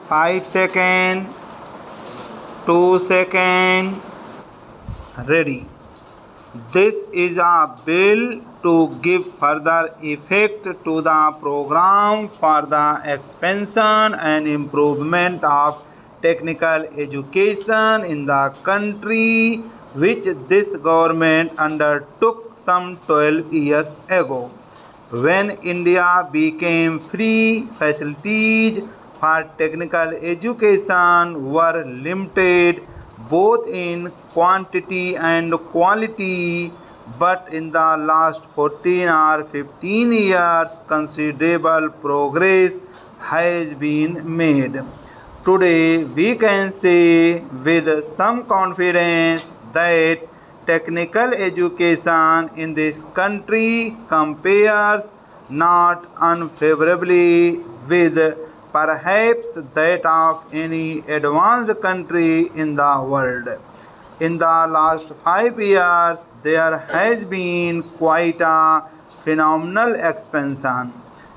5 seconds, 2 seconds, ready. This is a bill to give further effect to the program for the expansion and improvement of technical education in the country, which this government undertook some 12 years ago. When India became free, facilities for technical education were limited both in quantity and quality, but in the last 14 or 15 years, considerable progress has been made. Today, we can say with some confidence that technical education in this country compares not unfavorably with perhaps that of any advanced country in the world. In the last 5 years, there has been quite a phenomenal expansion.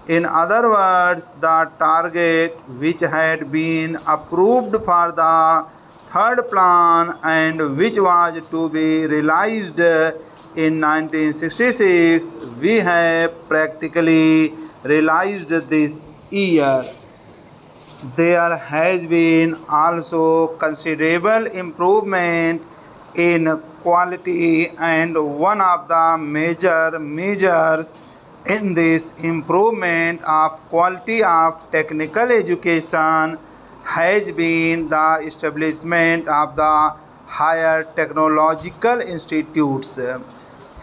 In other words, the target which had been approved for the third plan and which was to be realized in 1966, we have practically realized this year. There has been also considerable improvement in quality, and one of the major measures in this improvement of quality of technical education has been the establishment of the higher technological institutes.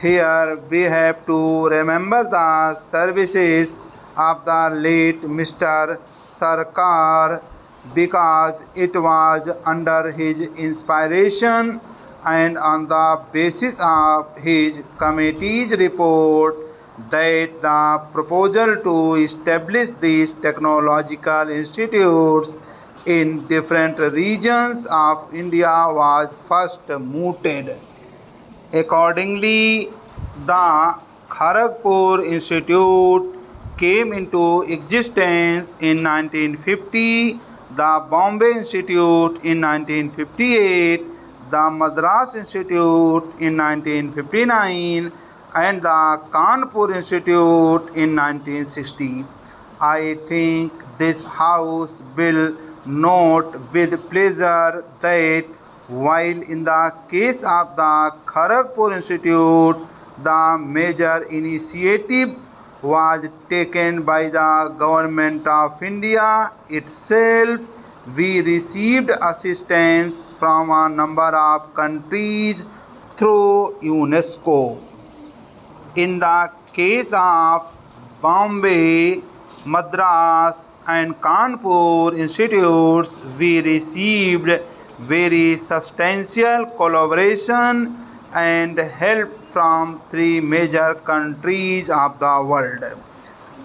Here we have to remember the services of the late Mr. Sarkar, because it was under his inspiration and on the basis of his committee's report that the proposal to establish these technological institutes in different regions of India was first mooted. Accordingly, the Kharagpur Institute came into existence in 1950, the Bombay Institute in 1958, the Madras Institute in 1959, and the Kanpur Institute in 1960. I think this House will note with pleasure that while in the case of the Kharagpur Institute, the major initiative was taken by the Government of India itself, we received assistance from a number of countries through UNESCO. In the case of Bombay, Madras and Kanpur institutes, we received very substantial collaboration and help from three major countries of the world.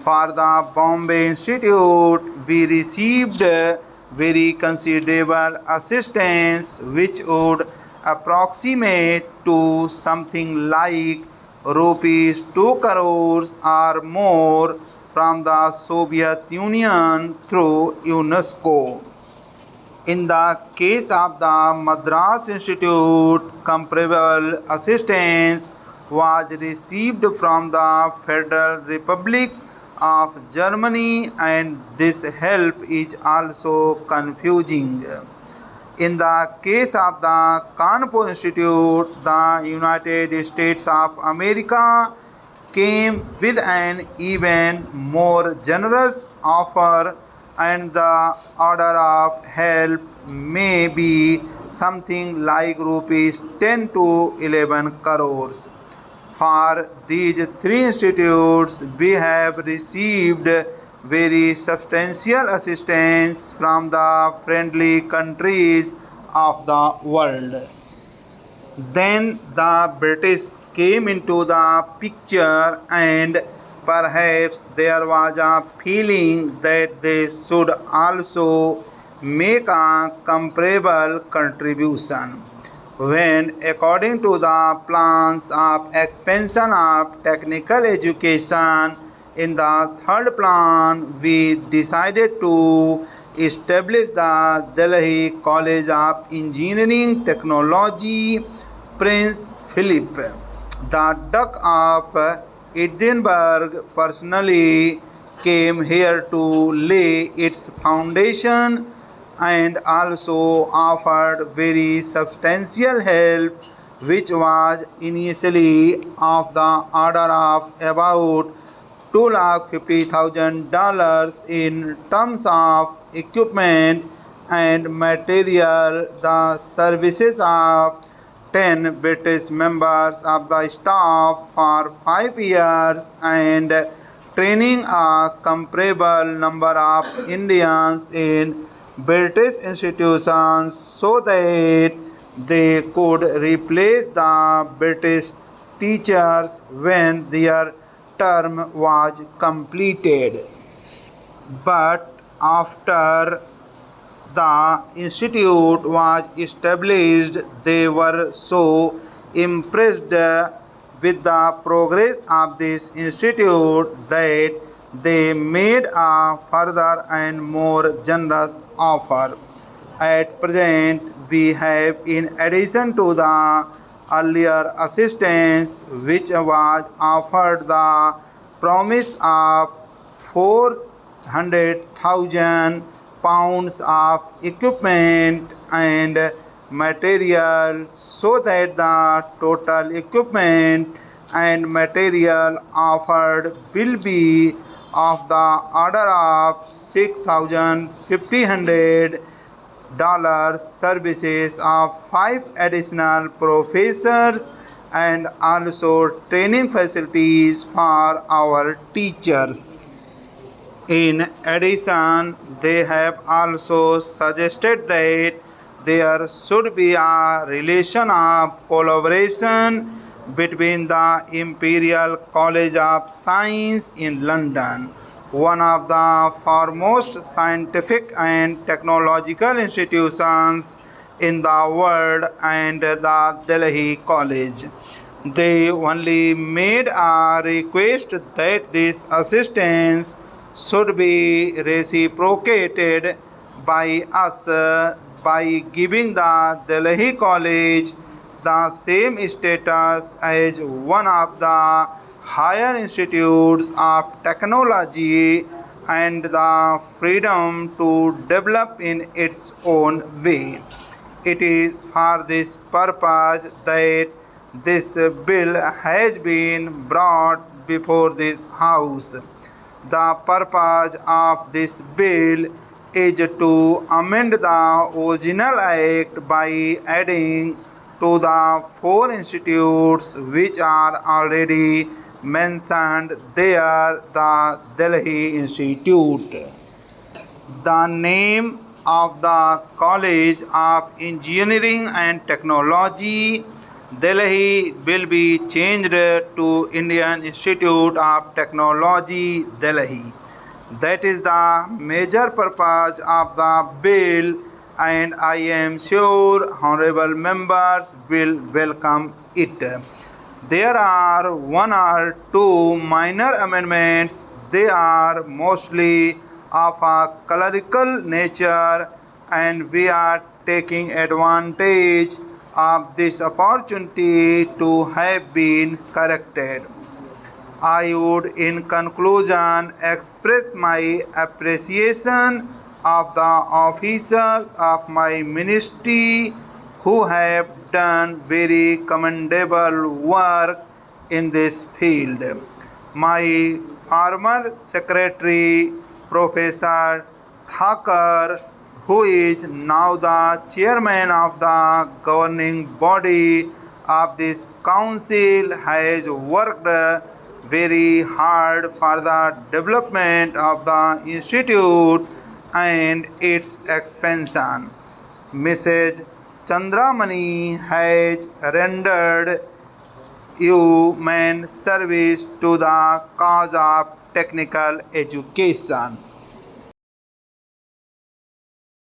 For the Bombay Institute, we received very considerable assistance which would approximate to something like rupees 2 crores or more from the Soviet Union through UNESCO. In the case of the Madras Institute, comparable assistance was received from the Federal Republic of Germany, and this help is also confusing. In the case of the Kanpur Institute, the United States of America came with an even more generous offer, and the order of help may be something like rupees 10 to 11 crores. For these three institutes, we have received very substantial assistance from the friendly countries of the world. Then the British came into the picture, and perhaps there was a feeling that they should also make a comparable contribution. When, according to the plans of expansion of technical education in the third plan, we decided to established the Delhi College of Engineering Technology, Prince Philip, the Duke of Edinburgh, personally came here to lay its foundation and also offered very substantial help, which was initially of the order of about $250,000 in terms of equipment and material. The services of 10 British members of the staff for 5 years and training a comparable number of Indians in British institutions so that they could replace the British teachers when their term was completed. But after the institute was established, they were so impressed with the progress of this institute that they made a further and more generous offer. At present, we have, in addition to the earlier assistance which was offered, the promise of 400,000 pounds of equipment and material, so that the total equipment and material offered will be of the order of $6,500, services of 5 additional professors, and also training facilities for our teachers. In addition, they have also suggested that there should be a relation of collaboration between the Imperial College of Science in London, one of the foremost scientific and technological institutions in the world, and the Delhi College. They only made a request that this assistance should be reciprocated by us by giving the Delhi College the same status as one of the higher institutes of technology and the freedom to develop in its own way. It is for this purpose that this bill has been brought before this House. The purpose of this bill is to amend the original act by adding to the 4 institutes which are already mentioned there the Delhi Institute. The name of the College of Engineering and Technology, Delhi, will be changed to Indian Institute of Technology, Delhi. That is the major purpose of the bill, and I am sure honorable members will welcome it. There are 1 or 2 minor amendments. They are mostly of a clerical nature, and we are taking advantage of this opportunity to have been corrected. I would, in conclusion, express my appreciation of the officers of my ministry who have done very commendable work in this field. My former secretary, Professor Thakur, who is now the chairman of the governing body of this council, has worked very hard for the development of the institute and its expansion. Mrs. Chandramani has rendered immense service to the cause of technical education.